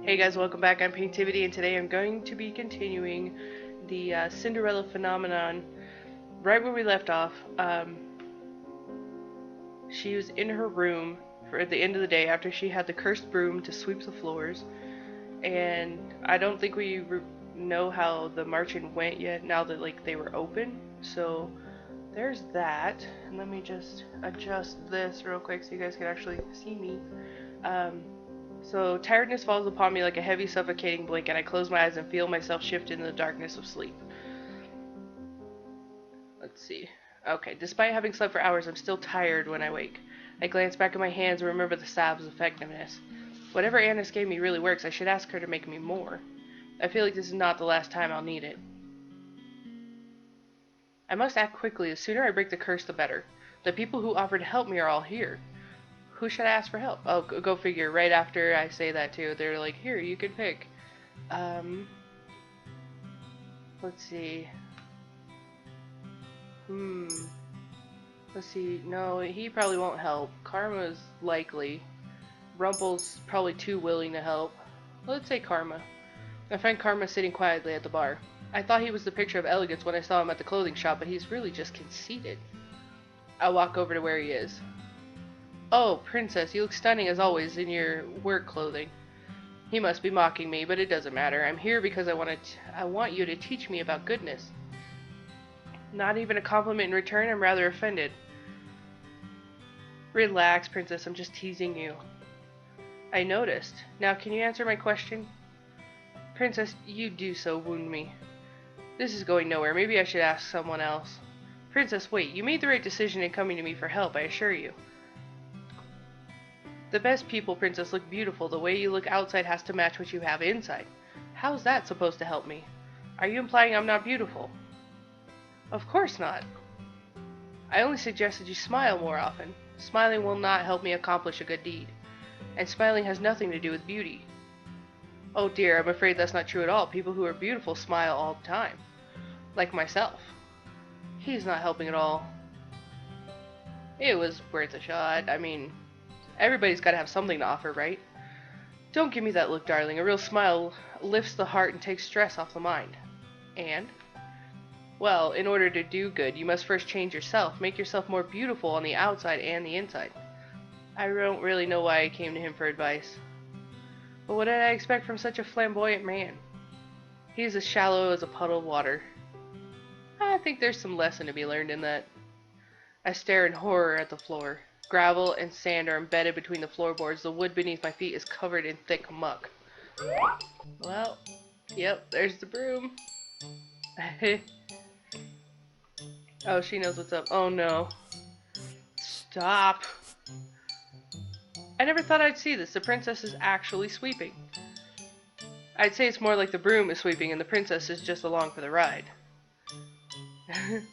Hey guys, welcome back. I'm Paintivity, and today I'm going to be continuing the Cinderella phenomenon right where we left off. She was in her room for at the end of the day after she had the cursed broom to sweep the floors, and I don't think we know how the marching went yet now that they were open. So there's that. And let me just adjust this real quick so you guys can actually see me. So tiredness falls upon me like a heavy suffocating blanket. I close my eyes and feel myself shift into the darkness of sleep. Let's see. Okay, despite having slept for hours, I'm still tired when I wake. I glance back at my hands and remember the salve's effectiveness. Whatever Annis gave me really works. I should ask her to make me more. I feel like this is not the last time I'll need it. I must act quickly. The sooner I break the curse, the better. The people who offered to help me are all here. Who should I ask for help? Oh, go figure. Right after I say that too, they're like, here, you can pick. Let's see. Let's see. No, he probably won't help. Karma's likely. Rumple's probably too willing to help. Let's say Karma. I find Karma sitting quietly at the bar. I thought he was the picture of elegance when I saw him at the clothing shop, but he's really just conceited. I walk over to where he is. Oh, Princess, you look stunning as always in your work clothing. He must be mocking me, but it doesn't matter. I'm here because I want you to teach me about goodness. Not even a compliment in return. I'm rather offended. Relax, Princess. I'm just teasing you. I noticed. Now, can you answer my question? Princess, you do so wound me. This is going nowhere. Maybe I should ask someone else. Princess, wait. You made the right decision in coming to me for help, I assure you. The best people, Princess, look beautiful. The way you look outside has to match what you have inside. How's that supposed to help me? Are you implying I'm not beautiful? Of course not. I only suggested you smile more often. Smiling will not help me accomplish a good deed. And smiling has nothing to do with beauty. Oh dear, I'm afraid that's not true at all. People who are beautiful smile all the time. Like myself. He's not helping at all. It was worth a shot. I mean, everybody's got to have something to offer, right? Don't give me that look, darling. A real smile lifts the heart and takes stress off the mind. And? Well, in order to do good, you must first change yourself. Make yourself more beautiful on the outside and the inside. I don't really know why I came to him for advice. But what did I expect from such a flamboyant man? He's as shallow as a puddle of water. I think there's some lesson to be learned in that. I stare in horror at the floor. Gravel and sand are embedded between the floorboards. The wood beneath my feet is covered in thick muck. Well, yep, there's the broom. Oh, she knows what's up. Oh no. Stop. I never thought I'd see this. The princess is actually sweeping. I'd say it's more like the broom is sweeping and the princess is just along for the ride.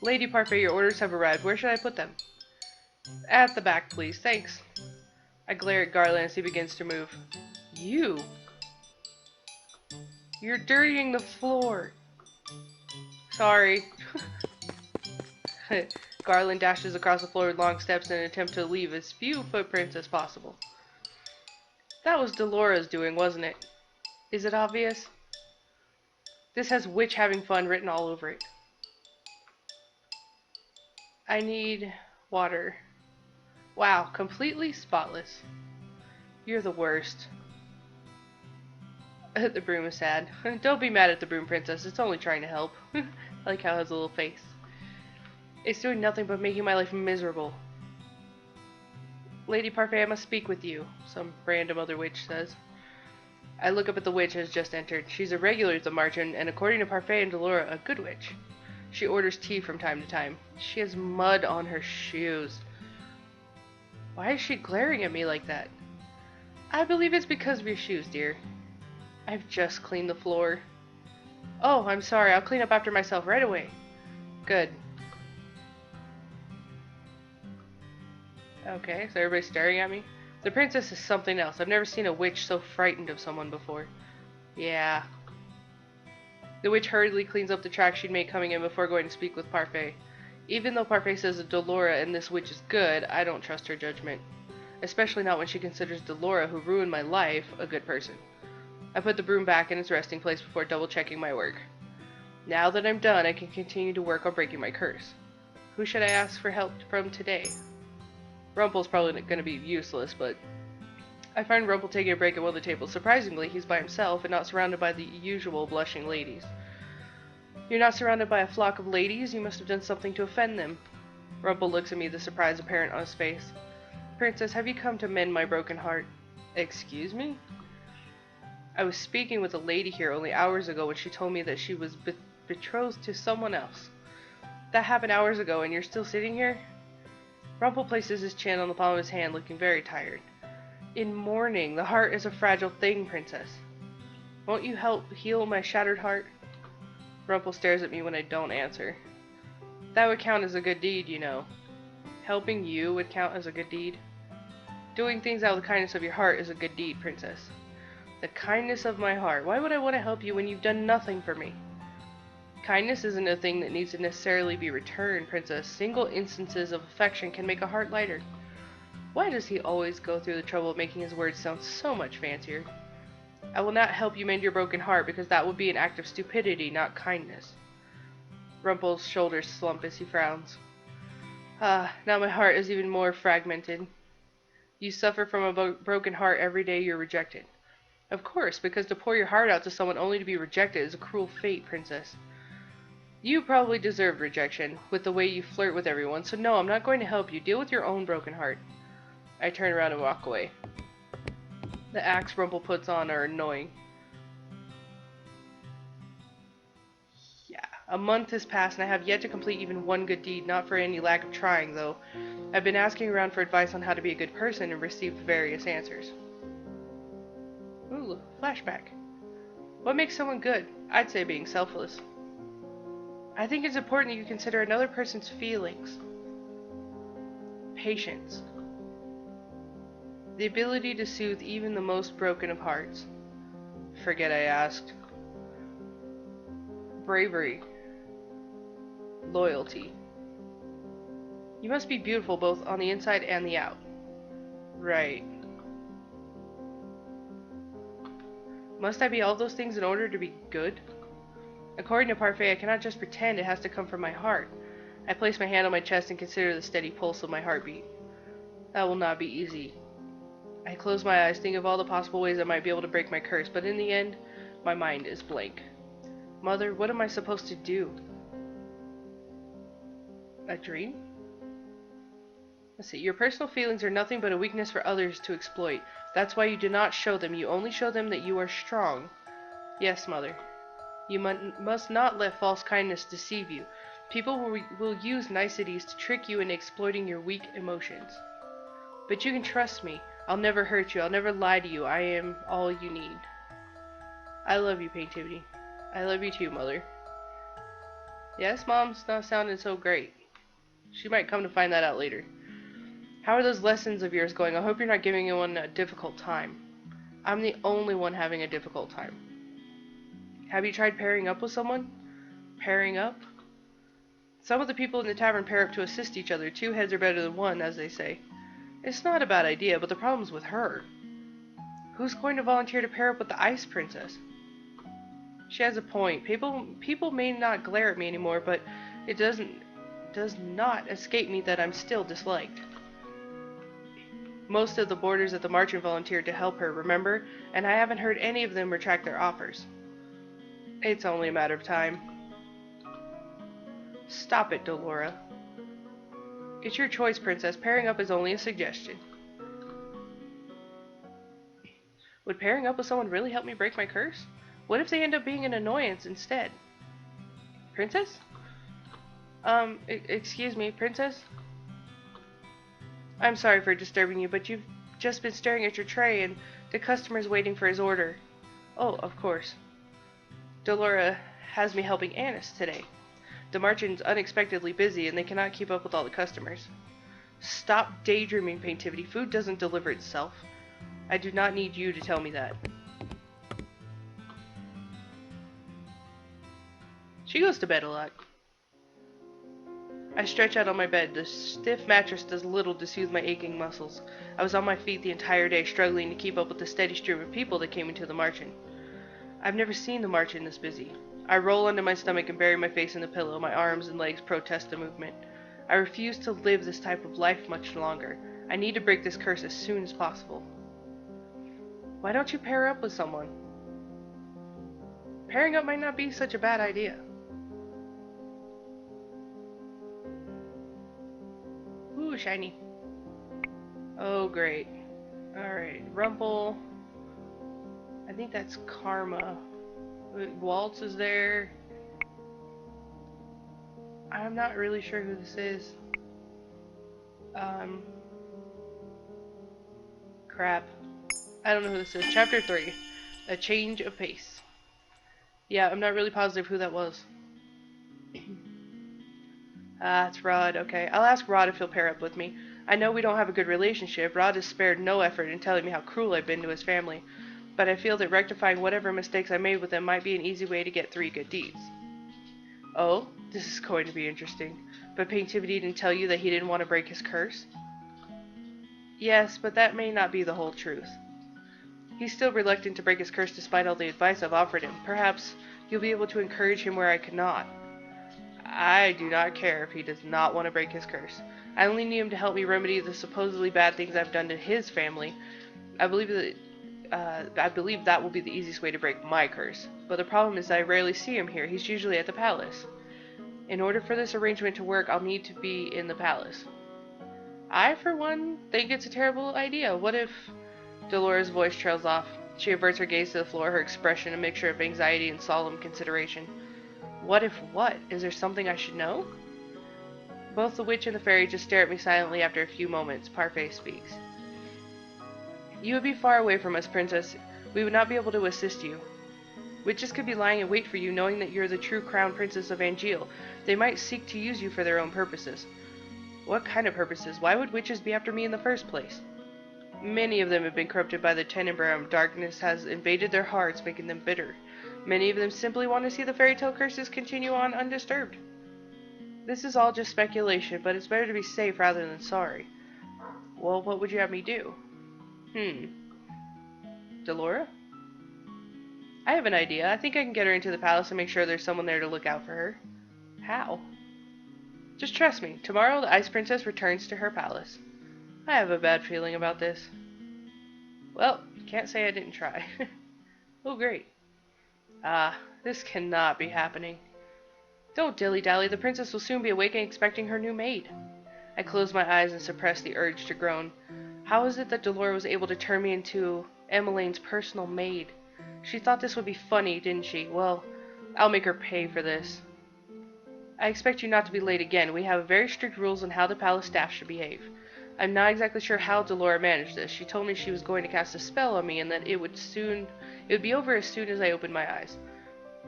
Lady Parfait, your orders have arrived. Where should I put them? At the back, please. Thanks. I glare at Garland as he begins to move. You? You're dirtying the floor. Sorry. Garland dashes across the floor with long steps in an attempt to leave as few footprints as possible. That was Delora's doing, wasn't it? Is it obvious? This has witch having fun written all over it. I need water. Wow, completely spotless. You're the worst. The broom is sad. Don't be mad at the broom, Princess. It's only trying to help. I like how it has a little face. It's doing nothing but making my life miserable. Lady Parfait, I must speak with you, some random other witch says. I look up at the witch who has just entered. She's a regular at the margin, and according to Parfait and Delora, a good witch. She orders tea from time to time. She has mud on her shoes. Why is she glaring at me like that? I believe it's because of your shoes, dear. I've just cleaned the floor. Oh, I'm sorry. I'll clean up after myself right away. Good. Okay, so everybody's staring at me? The princess is something else. I've never seen a witch so frightened of someone before. Yeah. The witch hurriedly cleans up the tracks she'd made coming in before going to speak with Parfait. Even though Parfait says that Delora and this witch is good, I don't trust her judgment. Especially not when she considers Delora, who ruined my life, a good person. I put the broom back in its resting place before double-checking my work. Now that I'm done, I can continue to work on breaking my curse. Who should I ask for help from today? Rumple's probably going to be useless, but I find Rumple taking a break at one of the tables. Surprisingly, he's by himself and not surrounded by the usual blushing ladies. You're not surrounded by a flock of ladies? You must have done something to offend them. Rumple looks at me, the surprise apparent on his face. Princess, have you come to mend my broken heart? Excuse me? I was speaking with a lady here only hours ago when she told me that she was betrothed to someone else. That happened hours ago and you're still sitting here? Rumple places his chin on the palm of his hand, looking very tired. In mourning, the heart is a fragile thing, Princess. Won't you help heal my shattered heart? Rumple stares at me when I don't answer. That would count as a good deed, you know. Helping you would count as a good deed. Doing things out of the kindness of your heart is a good deed, Princess. The kindness of my heart. Why would I want to help you when you've done nothing for me? Kindness isn't a thing that needs to necessarily be returned, Princess. Single instances of affection can make a heart lighter. Why does he always go through the trouble of making his words sound so much fancier? I will not help you mend your broken heart because that would be an act of stupidity, not kindness. Rumple's shoulders slump as he frowns. Ah, now my heart is even more fragmented. You suffer from a broken heart every day you're rejected. Of course, because to pour your heart out to someone only to be rejected is a cruel fate, Princess. You probably deserved rejection, with the way you flirt with everyone, so no, I'm not going to help you. Deal with your own broken heart. I turn around and walk away. The acts Rumple puts on are annoying. Yeah, a month has passed and I have yet to complete even one good deed, not for any lack of trying, though. I've been asking around for advice on how to be a good person and received various answers. Ooh, flashback. What makes someone good? I'd say being selfless. I think it's important that you consider another person's feelings. Patience. The ability to soothe even the most broken of hearts. Forget I asked. Bravery. Loyalty. You must be beautiful both on the inside and the out. Right. Must I be all those things in order to be good? According to Parfait, I cannot just pretend, it has to come from my heart. I place my hand on my chest and consider the steady pulse of my heartbeat. That will not be easy. I close my eyes, think of all the possible ways I might be able to break my curse, but in the end, my mind is blank. Mother, what am I supposed to do? A dream? Let's see. Your personal feelings are nothing but a weakness for others to exploit. That's why you do not show them. You only show them that you are strong. Yes, Mother. You must not let false kindness deceive you. People will use niceties to trick you into exploiting your weak emotions. But you can trust me. I'll never hurt you. I'll never lie to you. I am all you need. I love you, Paintivity. I love you too, Mother. Yes, Mom's not sounding so great. She might come to find that out later. How are those lessons of yours going? I hope you're not giving anyone a difficult time. I'm the only one having a difficult time. Have you tried pairing up with someone? Pairing up? Some of the people in the tavern pair up to assist each other. Two heads are better than one, as they say. It's not a bad idea, but the problem's with her. Who's going to volunteer to pair up with the Ice Princess? She has a point. People may not glare at me anymore, but it does not escape me that I'm still disliked. Most of the boarders at the Marching volunteered to help her, remember? And I haven't heard any of them retract their offers. It's only a matter of time. Stop it, Dolora. It's your choice, Princess. Pairing up is only a suggestion. Would pairing up with someone really help me break my curse? What if they end up being an annoyance instead? Princess? Excuse me, Princess? I'm sorry for disturbing you, but you've just been staring at your tray and the customer's waiting for his order. Oh, of course. Dolora has me helping Annis today. The Marchin's unexpectedly busy and they cannot keep up with all the customers. Stop daydreaming, Paintivity. Food doesn't deliver itself. I do not need you to tell me that. She goes to bed a lot. I stretch out on my bed. The stiff mattress does little to soothe my aching muscles. I was on my feet the entire day, struggling to keep up with the steady stream of people that came into the Marchin. I've never seen the Martian this busy. I roll onto my stomach and bury my face in the pillow. My arms and legs protest the movement. I refuse to live this type of life much longer. I need to break this curse as soon as possible. Why don't you pair up with someone? Pairing up might not be such a bad idea. Ooh, shiny. Oh, great. Alright, Rumple. I think that's Karma. Waltz is there. I'm not really sure who this is. Crap. I don't know who this is. Chapter 3. A Change of Pace. Yeah, I'm not really positive who that was. Ah, it's Rod. Okay, I'll ask Rod if he'll pair up with me. I know we don't have a good relationship. Rod has spared no effort in telling me how cruel I've been to his family. But I feel that rectifying whatever mistakes I made with him might be an easy way to get 3 good deeds. Oh, this is going to be interesting. But Paintivity didn't tell you that he didn't want to break his curse? Yes, but that may not be the whole truth. He's still reluctant to break his curse despite all the advice I've offered him. Perhaps you'll be able to encourage him where I could not. I do not care if he does not want to break his curse. I only need him to help me remedy the supposedly bad things I've done to his family. I believe that will be the easiest way to break my curse. But the problem is that I rarely see him here. He's usually at the palace. In order for this arrangement to work, I'll need to be in the palace. I, for one, think it's a terrible idea. What if... Dolores' voice trails off. She averts her gaze to the floor, her expression a mixture of anxiety and solemn consideration. What if what? Is there something I should know? Both the witch and the fairy just stare at me silently after a few moments. Parfait speaks. You would be far away from us, Princess. We would not be able to assist you. Witches could be lying in wait for you, knowing that you're the true crown princess of Angeal. They might seek to use you for their own purposes. What kind of purposes? Why would witches be after me in the first place? Many of them have been corrupted by the Tenebrum. Darkness has invaded their hearts, making them bitter. Many of them simply want to see the fairy tale curses continue on undisturbed. This is all just speculation, but it's better to be safe rather than sorry. Well, what would you have me do? Delora? I have an idea. I think I can get her into the palace and make sure there's someone there to look out for her. How? Just trust me. Tomorrow the Ice Princess returns to her palace. I have a bad feeling about this. Well, can't say I didn't try. Oh, great. This cannot be happening. Don't dilly-dally. The princess will soon be awake and expecting her new maid. I closed my eyes and suppressed the urge to groan. How is it that Delora was able to turn me into Emmeline's personal maid? She thought this would be funny, didn't she? Well, I'll make her pay for this. I expect you not to be late again. We have very strict rules on how the palace staff should behave. I'm not exactly sure how Delora managed this. She told me she was going to cast a spell on me and that it would be over as soon as I opened my eyes.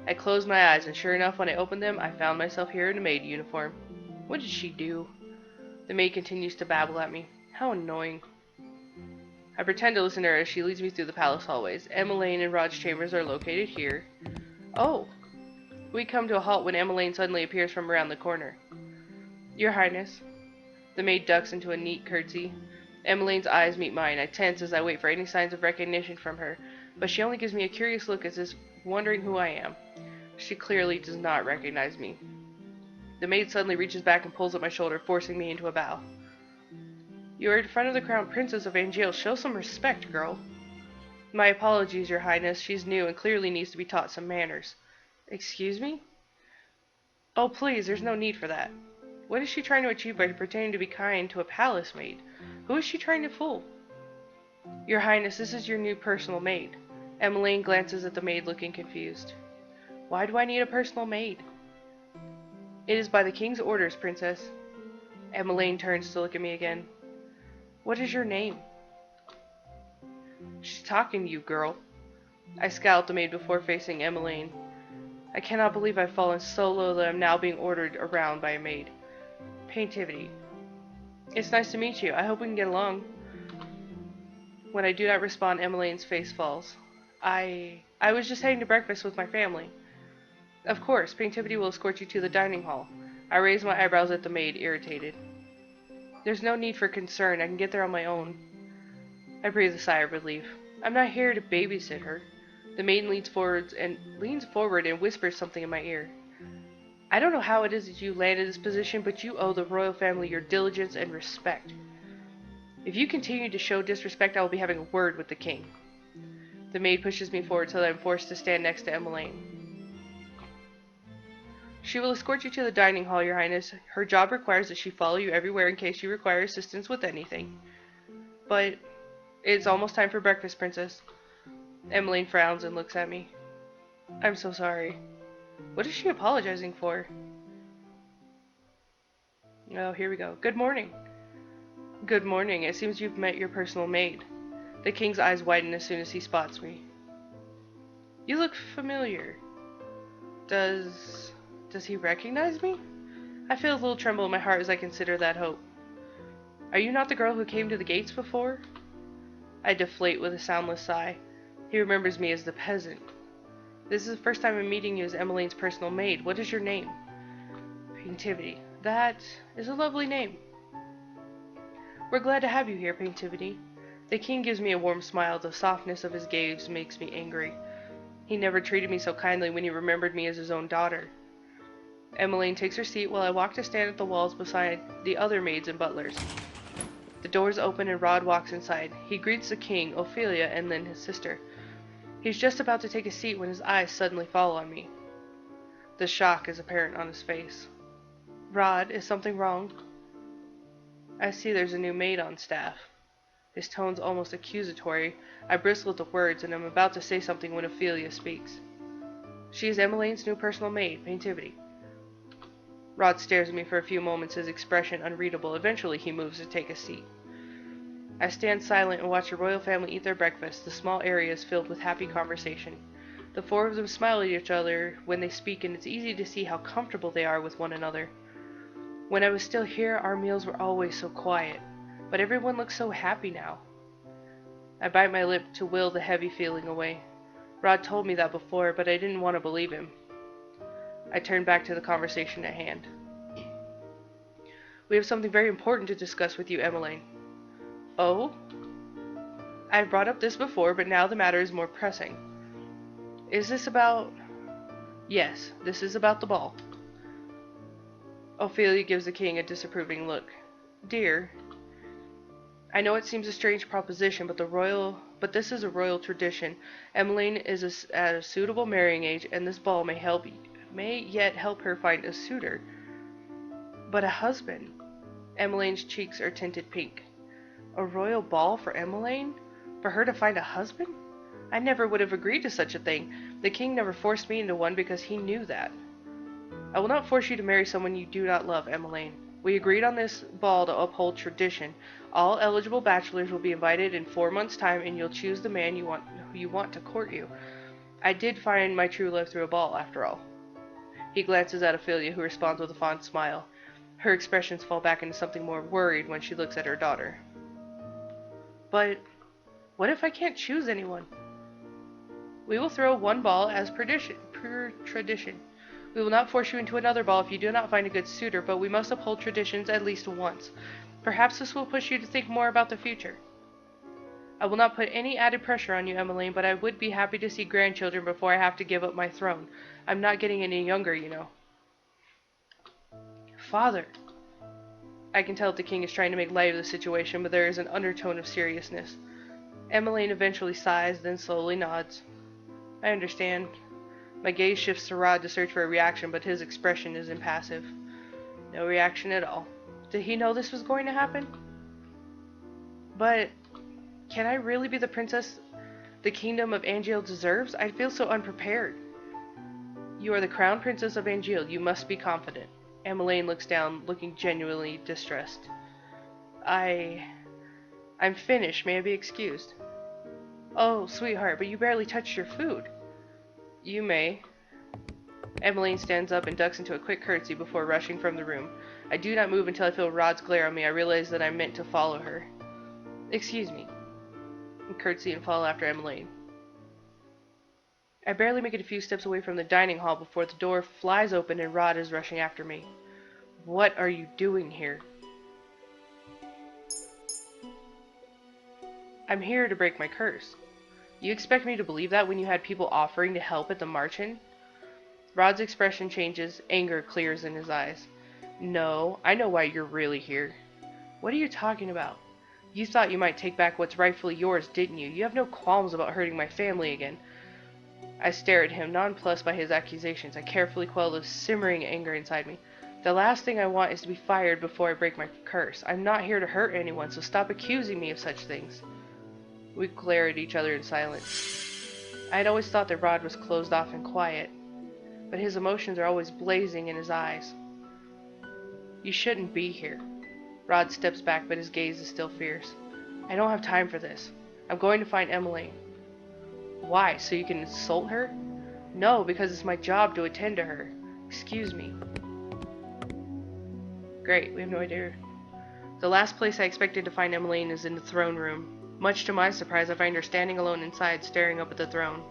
I closed my eyes, and sure enough, when I opened them, I found myself here in a maid uniform. What did she do? The maid continues to babble at me. How annoying. I pretend to listen to her as she leads me through the palace hallways. Emmeline and Rod's chambers are located here. Oh! We come to a halt when Emmeline suddenly appears from around the corner. Your Highness. The maid ducks into a neat curtsy. Emmeline's eyes meet mine. I tense as I wait for any signs of recognition from her, but she only gives me a curious look as if wondering who I am. She clearly does not recognize me. The maid suddenly reaches back and pulls at my shoulder, forcing me into a bow. You are in front of the crown princess of Angeal. Show some respect, girl. My apologies, Your Highness. She's new and clearly needs to be taught some manners. Excuse me? Oh, please, there's no need for that. What is she trying to achieve by pretending to be kind to a palace maid? Who is she trying to fool? Your Highness, this is your new personal maid. Emmeline glances at the maid, looking confused. Why do I need a personal maid? It is by the king's orders, Princess. Emmeline turns to look at me again. What is your name? She's talking to you, girl. I scowl at the maid before facing Emmeline. I cannot believe I've fallen so low that I'm now being ordered around by a maid. Paintivity. It's nice to meet you. I hope we can get along. When I do not respond, Emmeline's face falls. I was just heading to breakfast with my family. Of course, Paintivity will escort you to the dining hall. I raise my eyebrows at the maid, irritated. There's no need for concern. I can get there on my own. I breathe a sigh of relief. I'm not here to babysit her. The maiden leans forward and whispers something in my ear. I don't know how it is that you landed this position, but you owe the royal family your diligence and respect. If you continue to show disrespect, I will be having a word with the king. The maid pushes me forward till I am forced to stand next to Emmeline. She will escort you to the dining hall, Your Highness. Her job requires that she follow you everywhere in case you require assistance with anything. But it's almost time for breakfast, Princess. Emmeline frowns and looks at me. I'm so sorry. What is she apologizing for? Oh, here we go. Good morning. Good morning. It seems you've met your personal maid. The king's eyes widen as soon as he spots me. You look familiar. Does he recognize me? I feel a little tremble in my heart as I consider that hope. Are you not the girl who came to the gates before? I deflate with a soundless sigh. He remembers me as the peasant. This is the first time I'm meeting you as Emmeline's personal maid. What is your name? Paintivity. That is a lovely name. We're glad to have you here, Paintivity. The king gives me a warm smile. The softness of his gaze makes me angry. He never treated me so kindly when he remembered me as his own daughter. Emmeline takes her seat while I walk to stand at the walls beside the other maids and butlers. The doors open and Rod walks inside. He greets the king, Ophelia, and then his sister. He's just about to take a seat when his eyes suddenly fall on me. The shock is apparent on his face. Rod, is something wrong? I see there's a new maid on staff. His tone's almost accusatory. I bristle at the words, and I'm about to say something when Ophelia speaks. She is Emmeline's new personal maid, Paintivity. Rod stares at me for a few moments, his expression unreadable. Eventually he moves to take a seat. I stand silent and watch the royal family eat their breakfast. The small area is filled with happy conversation. The four of them smile at each other when they speak, and it's easy to see how comfortable they are with one another. When I was still here, our meals were always so quiet, but everyone looks so happy now. I bite my lip to will the heavy feeling away. Rod told me that before, but I didn't want to believe him. I turn back to the conversation at hand. We have something very important to discuss with you, Emmeline. Oh? I've brought up this before, but now the matter is more pressing. Is this about... Yes, this is about the ball. Ophelia gives the king a disapproving look. Dear, I know it seems a strange proposition, but this is a royal tradition. Emmeline is at a suitable marrying age, and this ball may yet help her find a suitor. But a husband. Emmeline's cheeks are tinted pink. A royal ball for Emmeline? For her to find a husband? I never would have agreed to such a thing. The king never forced me into one because he knew that. I will not force you to marry someone you do not love, Emmeline. We agreed on this ball to uphold tradition. All eligible bachelors will be invited in 4 months' time, and you'll choose the man who you want to court you. I did find my true love through a ball, after all. He glances at Ophelia, who responds with a fond smile. Her expressions fall back into something more worried when she looks at her daughter. But what if I can't choose anyone? We will throw one ball as per tradition. We will not force you into another ball if you do not find a good suitor, but we must uphold traditions at least once. Perhaps this will push you to think more about the future. I will not put any added pressure on you, Emmeline, but I would be happy to see grandchildren before I have to give up my throne. I'm not getting any younger, you know. Father. I can tell that the king is trying to make light of the situation, but there is an undertone of seriousness. Emmeline eventually sighs, then slowly nods. I understand. My gaze shifts to Rod to search for a reaction, but his expression is impassive. No reaction at all. Did he know this was going to happen? But can I really be the princess the kingdom of Angeal deserves? I feel so unprepared. You are the crown princess of Angeal. You must be confident. Emmeline looks down, looking genuinely distressed. I'm finished. May I be excused? Oh, sweetheart, but you barely touched your food. You may. Emmeline stands up and ducks into a quick curtsy before rushing from the room. I do not move until I feel Rod's glare on me. I realize that I'm meant to follow her. Excuse me. I curtsy and follow after Emmeline. I barely make it a few steps away from the dining hall before the door flies open and Rod is rushing after me. What are you doing here? I'm here to break my curse. You expect me to believe that when you had people offering to help at the march-in? Rod's expression changes, anger clears in his eyes. No, I know why you're really here. What are you talking about? You thought you might take back what's rightfully yours, didn't you? You have no qualms about hurting my family again. I stare at him, nonplussed by his accusations. I carefully quell the simmering anger inside me. The last thing I want is to be fired before I break my curse. I'm not here to hurt anyone, so stop accusing me of such things. We glare at each other in silence. I had always thought that Rod was closed off and quiet, but his emotions are always blazing in his eyes. You shouldn't be here. Rod steps back, but his gaze is still fierce. I don't have time for this. I'm going to find Emily. Why? So you can insult her? No, because it's my job to attend to her. Excuse me. Great, we have no idea. The last place I expected to find Emmeline is in the throne room. Much to my surprise, I find her standing alone inside, staring up at the throne.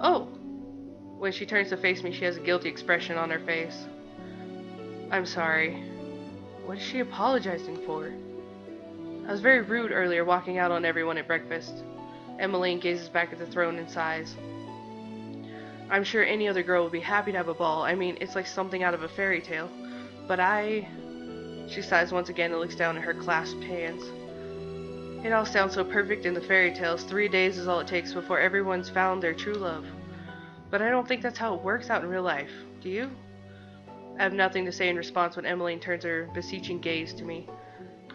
Oh! When she turns to face me, she has a guilty expression on her face. I'm sorry. What is she apologizing for? I was very rude earlier, walking out on everyone at breakfast. Emmeline gazes back at the throne and sighs. I'm sure any other girl would be happy to have a ball. I mean, it's like something out of a fairy tale. But She sighs once again and looks down at her clasped hands. It all sounds so perfect in the fairy tales. 3 days is all it takes before everyone's found their true love. But I don't think that's how it works out in real life. Do you? I have nothing to say in response when Emmeline turns her beseeching gaze to me.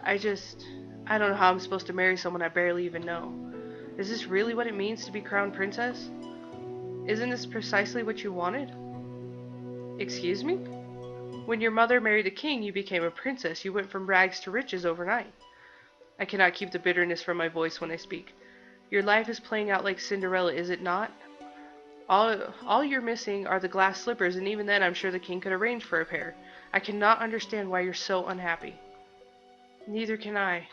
I don't know how I'm supposed to marry someone I barely even know. Is this really what it means to be crowned princess? Isn't this precisely what you wanted? Excuse me? When your mother married the king, you became a princess. You went from rags to riches overnight. I cannot keep the bitterness from my voice when I speak. Your life is playing out like Cinderella, is it not? All you're missing are the glass slippers, and even then I'm sure the king could arrange for a pair. I cannot understand why you're so unhappy. Neither can I.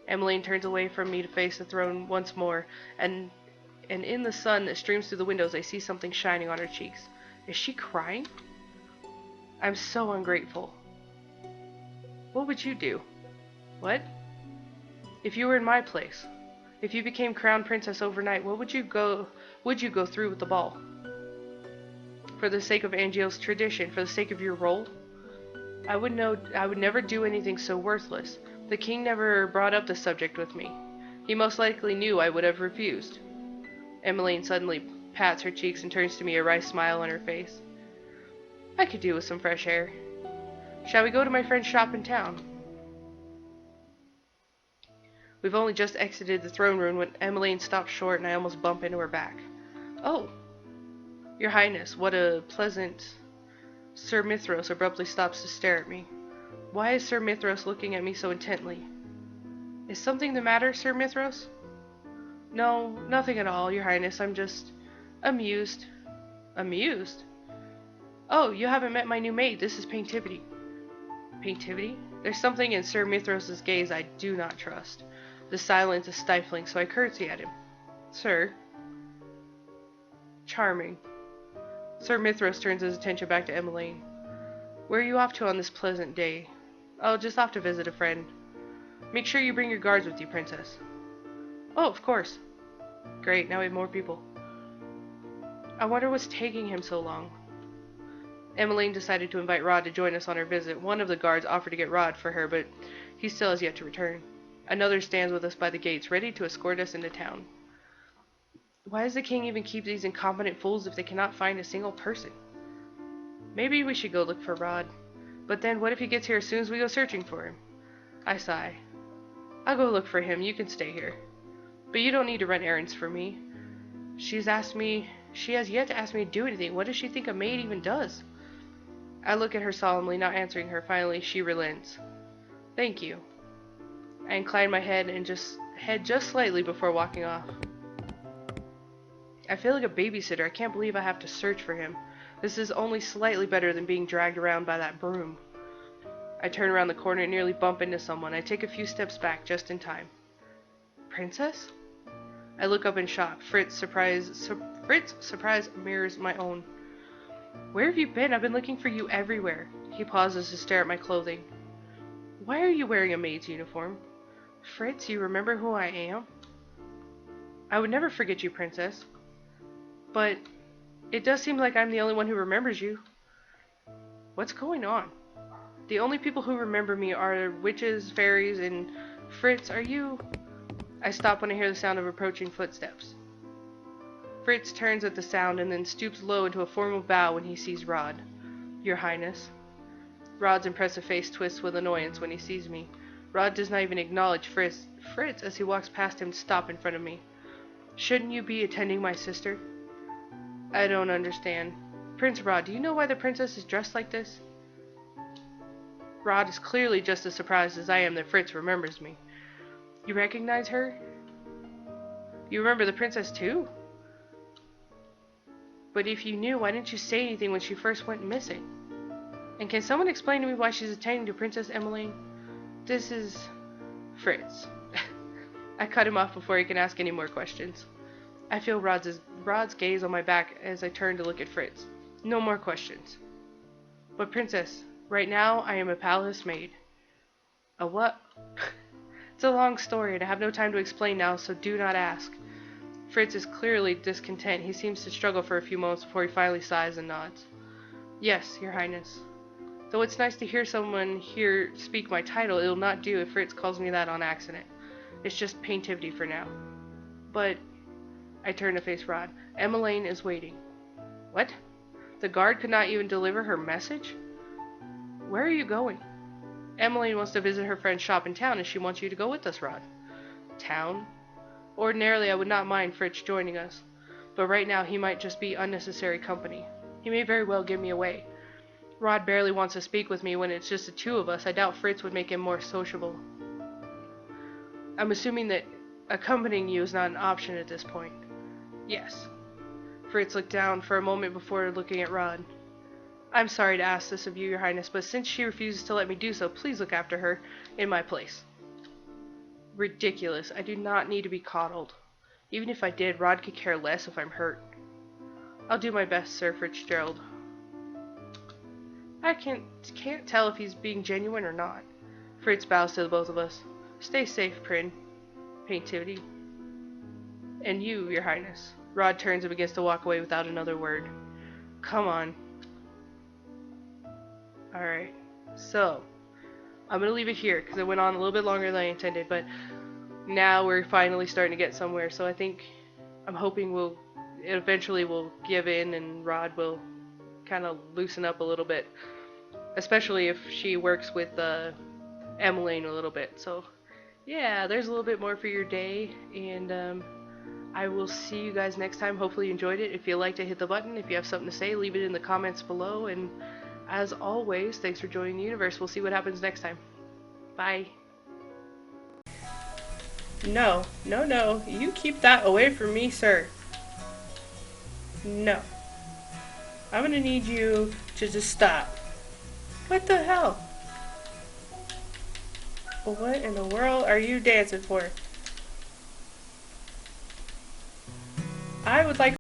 Emmeline turns away from me to face the throne once more, and in the sun that streams through the windows I see something shining on her cheeks. Is she crying? I'm so ungrateful. What would you do? What? If you were in my place, if you became crown princess overnight, would you go through with the ball? For the sake of Angel's tradition, for the sake of your role? I would never do anything so worthless. The king never brought up the subject with me. He most likely knew I would have refused. Emmeline suddenly pats her cheeks and turns to me, a wry smile on her face. I could do with some fresh air. Shall we go to my friend's shop in town? We've only just exited the throne room when Emmeline stops short and I almost bump into her back. Oh, Your Highness, what a pleasant... Sir Mithros abruptly stops to stare at me. Why is Sir Mithros looking at me so intently? Is something the matter, Sir Mithros? No, nothing at all, Your Highness. I'm just... amused. Amused? Oh, you haven't met my new maid. This is Paintivity. Paintivity? There's something in Sir Mithros' gaze I do not trust. The silence is stifling, so I curtsy at him. Sir? Charming. Sir Mithros turns his attention back to Emmeline. Where are you off to on this pleasant day? Oh, just off to visit a friend. Make sure you bring your guards with you, Princess. Oh, of course. Great, now we have more people. I wonder what's taking him so long. Emmeline decided to invite Rod to join us on her visit. One of the guards offered to get Rod for her, but he still has yet to return. Another stands with us by the gates, ready to escort us into town. Why does the king even keep these incompetent fools if they cannot find a single person? Maybe we should go look for Rod. But then what if he gets here as soon as we go searching for him? I sigh. I'll go look for him. You can stay here. But you don't need to run errands for me. She has yet to ask me to do anything. What does she think a maid even does? I look at her solemnly, not answering her. Finally, she relents. Thank you. I incline my head just slightly before walking off. I feel like a babysitter. I can't believe I have to search for him. This is only slightly better than being dragged around by that broom. I turn around the corner and nearly bump into someone. I take a few steps back just in time. Princess? I look up in shock. Fritz's surprise mirrors my own. Where have you been? I've been looking for you everywhere. He pauses to stare at my clothing. Why are you wearing a maid's uniform? Fritz, you remember who I am? I would never forget you, Princess. But it does seem like I'm the only one who remembers you. What's going on? The only people who remember me are witches, fairies, and Fritz, are you... I stop when I hear the sound of approaching footsteps. Fritz turns at the sound and then stoops low into a formal bow when he sees Rod. Your Highness. Rod's impressive face twists with annoyance when he sees me. Rod does not even acknowledge Fritz as he walks past him to stop in front of me. Shouldn't you be attending my sister? I don't understand. Prince Rod, do you know why the princess is dressed like this? Rod is clearly just as surprised as I am that Fritz remembers me. You recognize her? You remember the princess too? But if you knew, why didn't you say anything when she first went missing? And can someone explain to me why she's attending to Princess Emmeline? This is... Fritz. I cut him off before he can ask any more questions. I feel Rod's gaze on my back as I turn to look at Fritz. No more questions. But Princess, right now I am a palace maid. A what? It's a long story and I have no time to explain now, so do not ask. Fritz is clearly discontent. He seems to struggle for a few moments before he finally sighs and nods. Yes, Your Highness. Though it's nice to hear someone here speak my title, it'll not do if Fritz calls me that on accident. It's just paintivity for now. But... I turn to face Rod. Emmeline is waiting. What? The guard could not even deliver her message? Where are you going? Emmeline wants to visit her friend's shop in town and she wants you to go with us, Rod. Town? Ordinarily I would not mind Fritz joining us, but right now he might just be unnecessary company. He may very well give me away. Rod barely wants to speak with me when it's just the two of us. I doubt Fritz would make him more sociable. I'm assuming that accompanying you is not an option at this point. Yes. Fritz looked down for a moment before looking at Rod. I'm sorry to ask this of you, Your Highness, but since she refuses to let me do so, please look after her in my place. Ridiculous. I do not need to be coddled. Even if I did, Rod could care less if I'm hurt. I'll do my best, Sir Fitzgerald. I can't tell if he's being genuine or not. Fritz bows to the both of us. Stay safe, Paintivity. And you, Your Highness. Rod turns and begins to walk away without another word. Come on. Alright. So, I'm going to leave it here because it went on a little bit longer than I intended, but now we're finally starting to get somewhere, so I'm hoping eventually we'll give in and Rod will kind of loosen up a little bit, especially if she works with Emmeline a little bit. So yeah, there's a little bit more for your day, and I will see you guys next time. Hopefully you enjoyed it. If you liked it, hit the button. If you have something to say, leave it in the comments below, and as always, thanks for joining the universe. We'll see what happens next time. Bye. No, no, no, you keep that away from me, sir. No. I'm gonna need you to just stop. What the hell? What in the world are you dancing for? I would like